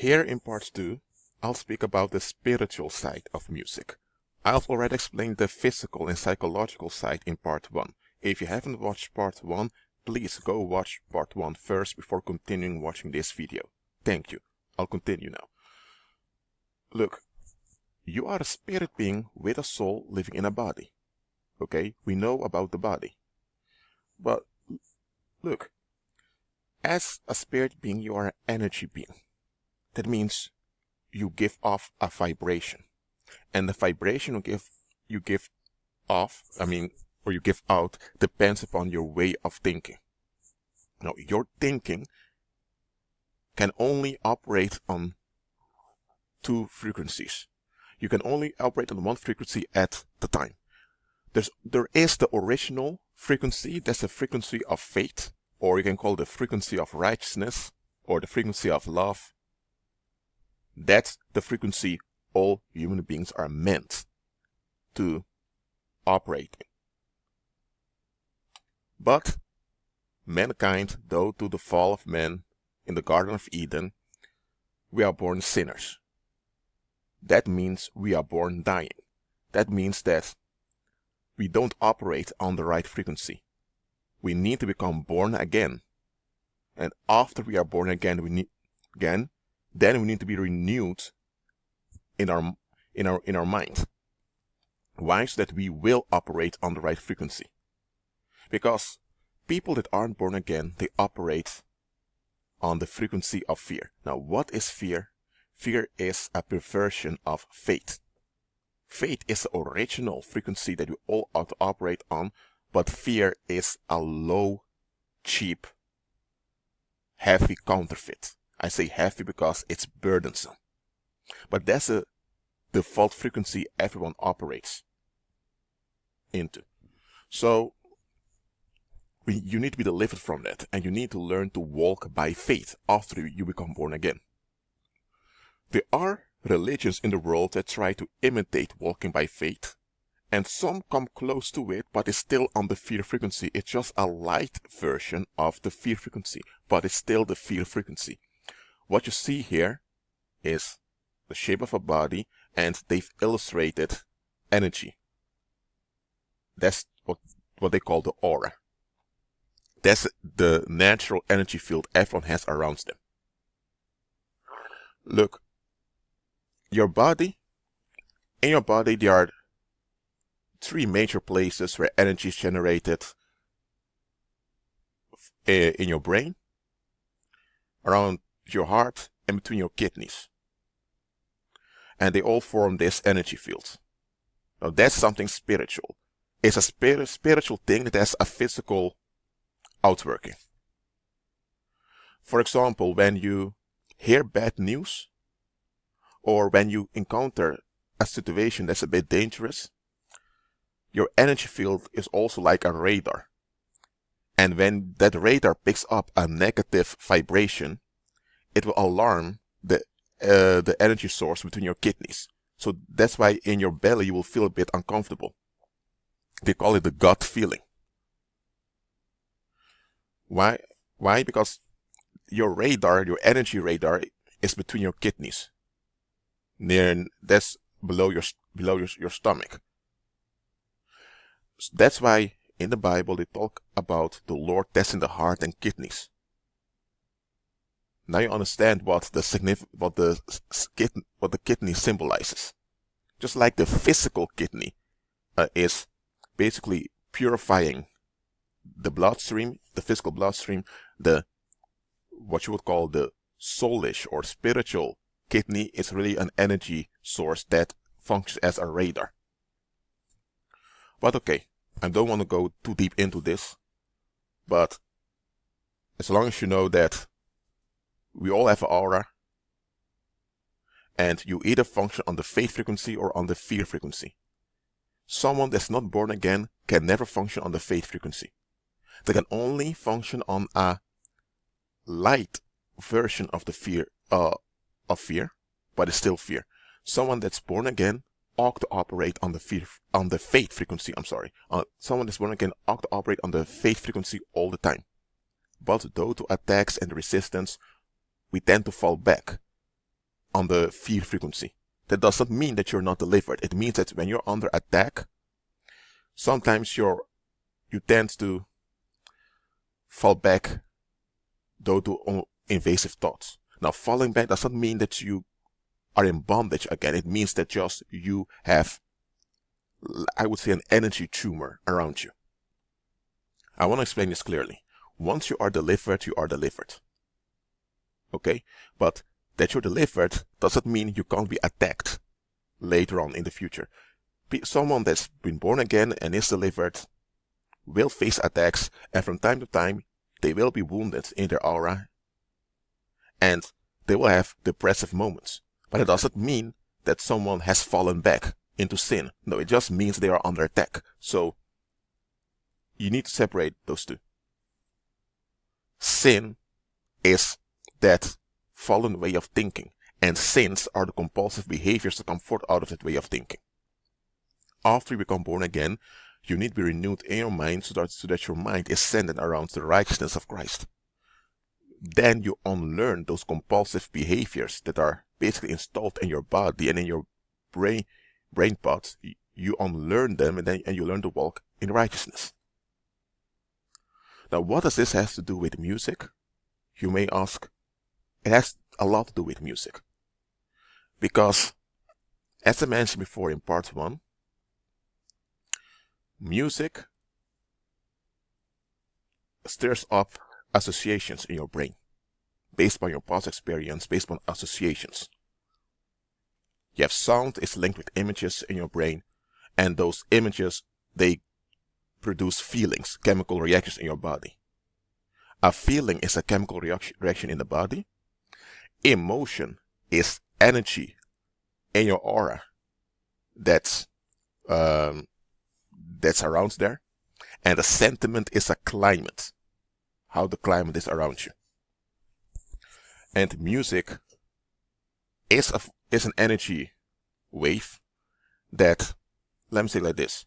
Here in part 2, I'll speak about the spiritual side of music. I've already explained the physical and psychological side in part 1. If you haven't watched part 1, please go watch part 1 first before continuing watching this video. Thank you. I'll continue now. Look, you are a spirit being with a soul living in a body. Okay, we know about the body. But look, as a spirit being, you are an energy being. That means you give off a vibration. And the vibration you give off, or you give out, depends upon your way of thinking. Now, your thinking can only operate on two frequencies. You can only operate on one frequency at the time. There is the original frequency, that's the frequency of faith, or you can call it the frequency of righteousness, or the frequency of love. That's the frequency all human beings are meant to operate in. But mankind, due to the fall of man in the Garden of Eden, we are born sinners. That means we are born dying. That means that we don't operate on the right frequency. We need to become born again. And after we are born again, then we need to be renewed in our mind. Why? So that we will operate on the right frequency. Because people that aren't born again, they operate on the frequency of fear. Now, what is fear? Fear is a perversion of faith. Faith is the original frequency that we all ought to operate on, but fear is a low, cheap, heavy counterfeit. I say heavy because it's burdensome. But that's a default frequency everyone operates into. So, you need to be delivered from that, and you need to learn to walk by faith after you become born again. There are religions in the world that try to imitate walking by faith, and some come close to it, but it's still on the fear frequency. It's just a light version of the fear frequency, but it's still the fear frequency. What you see here is the shape of a body, and they've illustrated energy. That's what they call the aura. That's the natural energy field everyone has around them. Look, in your body, there are three major places where energy is generated in your brain, around your heart, and between your kidneys. And they all form this energy field. Now that's something spiritual. It's a spiritual thing that has a physical outworking. For example, when you hear bad news, or when you encounter a situation that's a bit dangerous, your energy field is also like a radar. And when that radar picks up a negative vibration, it will alarm the energy source between your kidneys. So that's why in your belly you will feel a bit uncomfortable. They call it the gut feeling. Why? Because your energy radar is between your kidneys. That's below your stomach. That's why in the Bible they talk about the Lord testing the heart and kidneys. Now you understand what the kidney symbolizes. Just like the physical kidney is basically purifying the bloodstream, the physical bloodstream, what you would call the soulish or spiritual kidney is really an energy source that functions as a radar. But okay, I don't want to go too deep into this, but as long as you know that we all have an aura, and you either function on the faith frequency or on the fear frequency. Someone that's not born again can never function on the faith frequency. They can only function on a light version of the fear, but it's still fear. Someone that's born again ought to operate on the faith frequency. Someone that's born again ought to operate on the faith frequency all the time. But due to attacks and resistance, we tend to fall back on the fear frequency. That doesn't mean that you're not delivered. It means that when you're under attack, sometimes you tend to fall back due to invasive thoughts. Now, falling back doesn't mean that you are in bondage again. It means that just you have, I would say, an energy tumor around you. I want to explain this clearly. Once you are delivered, you are delivered. Okay? But that you're delivered doesn't mean you can't be attacked later on in the future. Someone that's been born again and is delivered will face attacks, and from time to time they will be wounded in their aura, and they will have depressive moments. But it doesn't mean that someone has fallen back into sin. No, it just means they are under attack. So you need to separate those two. Sin is that fallen way of thinking, and sins are the compulsive behaviors that come forth out of that way of thinking. After you become born again, you need to be renewed in your mind so that your mind is centered around the righteousness of Christ. Then you unlearn those compulsive behaviors that are basically installed in your body and in your brain pods. You unlearn them, and you learn to walk in righteousness. Now, what does this have to do with music? You may ask. It has a lot to do with music. Because, as I mentioned before in part 1, music stirs up associations in your brain based on your past experience, based on associations. You have sound is linked with images in your brain, and those images, they produce feelings, chemical reactions in your body. A feeling is a chemical reaction in the body. Emotion is energy in your aura that's around there, and a sentiment is a climate, how the climate is around you. And music is an energy wave that, let me say it like this: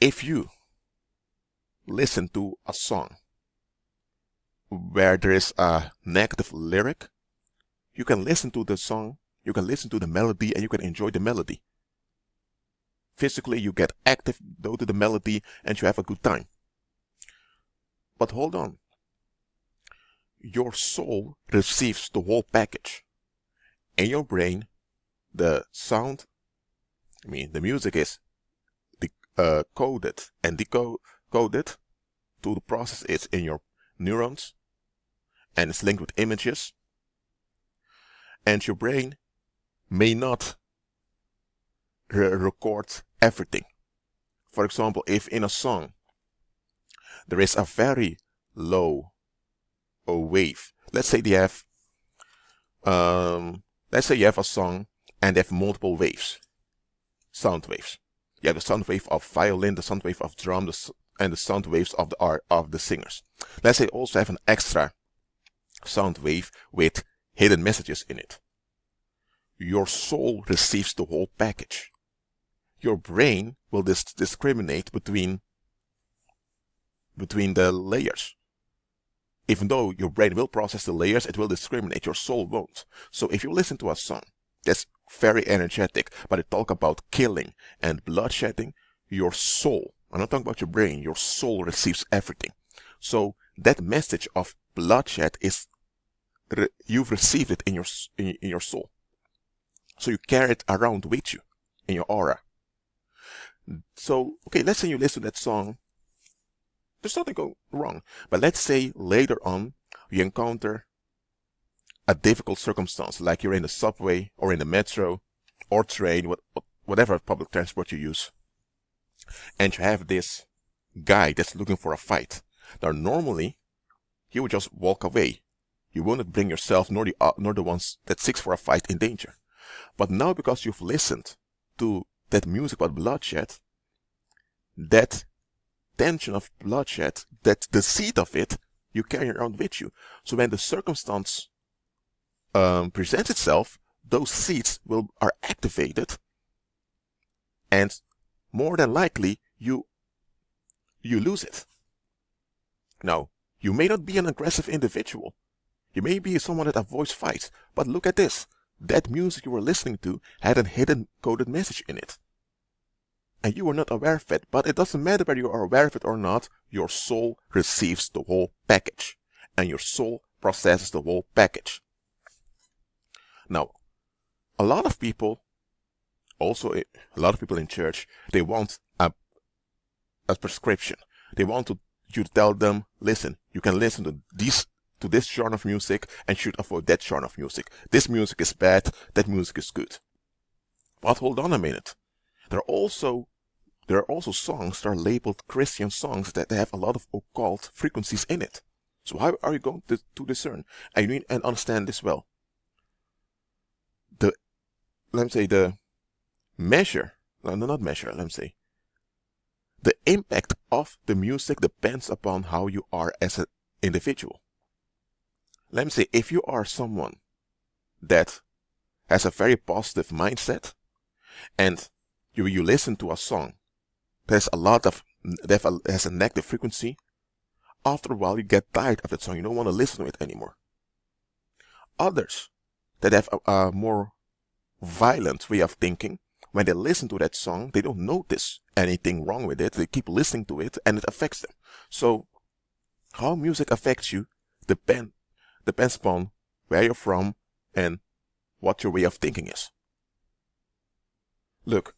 if you listen to a song where there is a negative lyric, you can listen to the song, you can listen to the melody, and you can enjoy the melody. Physically, you get active due to the melody, and you have a good time. But hold on. Your soul receives the whole package. In your brain, the music is coded and decoded to the process is in your neurons, and it's linked with images. And your brain may not record everything. For example, if in a song there is a very low wave, let's say you have a song and they have multiple waves, sound waves. You have the sound wave of violin, the sound wave of drum, and the sound waves of the singers. Let's say you also have an extra sound wave with hidden messages in it. Your soul receives the whole package. Your brain will discriminate between the layers. Even though your brain will process the layers, it will discriminate. Your soul won't. So if you listen to a song that's very energetic, but it talk about killing and bloodshedding, your soul, I'm not talking about your brain, your soul receives everything. So that message of bloodshed you've received it in your soul. So you carry it around with you in your aura. So, okay, let's say you listen to that song. There's nothing going wrong. But let's say later on you encounter a difficult circumstance, like you're in the subway or in the metro or train, whatever public transport you use, and you have this guy that's looking for a fight. Now, normally, you would just walk away. You wouldn't bring yourself nor the ones that seeks for a fight in danger. But now, because you've listened to that music about bloodshed, that tension of bloodshed, that the seed of it, you carry around with you. So when the circumstance presents itself, those seeds are activated, and more than likely you lose it. Now, you may not be an aggressive individual. You may be someone that avoids fights, but look at this. That music you were listening to had a hidden coded message in it. And you were not aware of it, but it doesn't matter whether you are aware of it or not, your soul receives the whole package. And your soul processes the whole package. Now, a lot of people in church, they want a prescription. They want you to tell them, listen, you can listen to this genre of music and should avoid that genre of music. This music is bad, that music is good. But hold on a minute. There are also songs that are labeled Christian songs that have a lot of occult frequencies in it. So how are you going to discern? And you need to understand this well. The impact of the music depends upon how you are as an individual. Let me say, if you are someone that has a very positive mindset and you listen to a song that has a negative frequency, after a while you get tired of that song. You don't want to listen to it anymore. Others that have a more violent way of thinking, when they listen to that song, they don't notice anything wrong with it. They keep listening to it and it affects them. So how music affects you depends upon where you're from and what your way of thinking is. Look,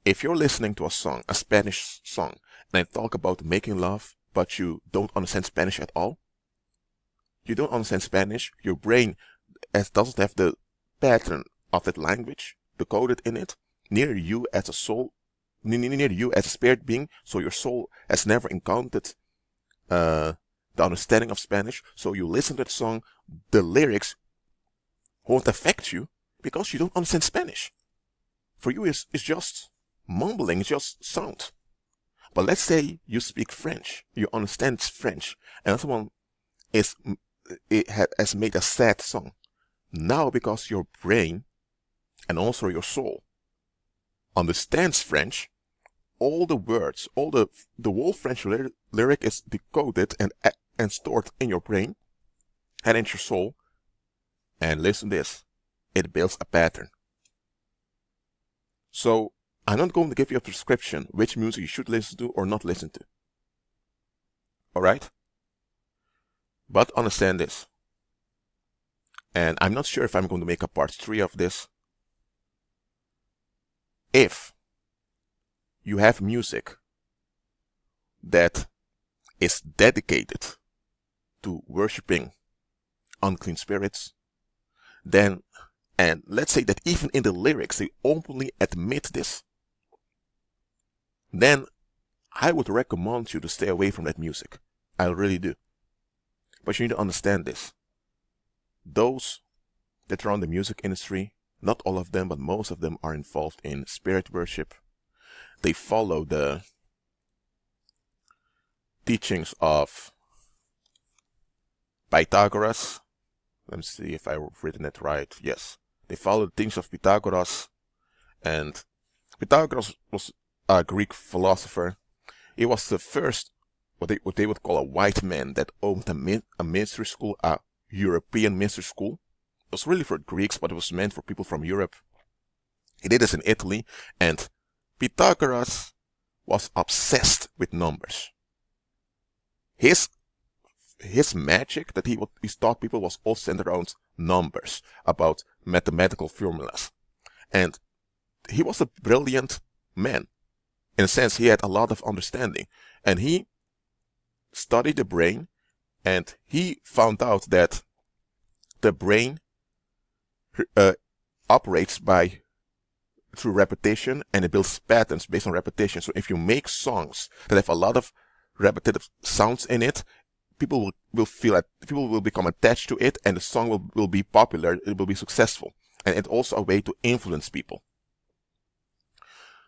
if you're listening to a Spanish song, and I talk about making love, but you don't understand Spanish at all, you don't understand Spanish, your brain doesn't have the pattern of that language decoded in it, near you as a soul, near you as a spirit being, so your soul has never encountered the understanding of Spanish, so you listen to that song, the lyrics won't affect you because you don't understand Spanish. For you, it's just mumbling, it's just sound. But let's say you speak French, you understand French, and someone has made a sad song. Now, because your brain and also your soul understands French, all the words, the whole French lyric is decoded and stored in your brain and in your soul. And listen to this, it builds a pattern. So I'm not going to give you a prescription which music you should listen to or not listen to. Alright? But understand this. And I'm not sure if I'm going to make a part 3 of this. If you have music that is dedicated to worshipping unclean spirits, then, and let's say that even in the lyrics they openly admit this, then I would recommend you to stay away from that music. I really do. But you need to understand this. Those that are in the music industry, not all of them, but most of them are involved in spirit worship. They follow the teachings of Pythagoras. Let me see if I've written it right. Yes. They follow the teachings of Pythagoras. And Pythagoras was a Greek philosopher. He was the first, what they would call a white man that owned a mystery school, a European mystery school. It was really for Greeks, but it was meant for people from Europe. He did this in Italy, and Pythagoras was obsessed with numbers. His magic that he taught people was all centered around numbers, about mathematical formulas. And he was a brilliant man. In a sense, he had a lot of understanding. And he studied the brain, and he found out that the brain operates through repetition, and it builds patterns based on repetition. So if you make songs that have a lot of repetitive sounds in it, people will become attached to it, and the song will be popular, it will be successful. And it's also a way to influence people.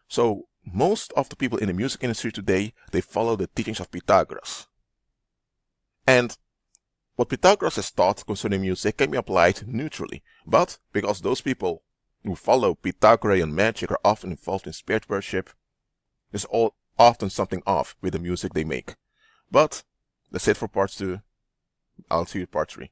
So most of the people in the music industry today, they follow the teachings of Pythagoras. And what Pythagoras has taught concerning music can be applied neutrally. But because those people who follow Pythagorean magic are often involved in spirit worship, there's often something off with the music they make. But that's it for part 2. I'll see you in part 3.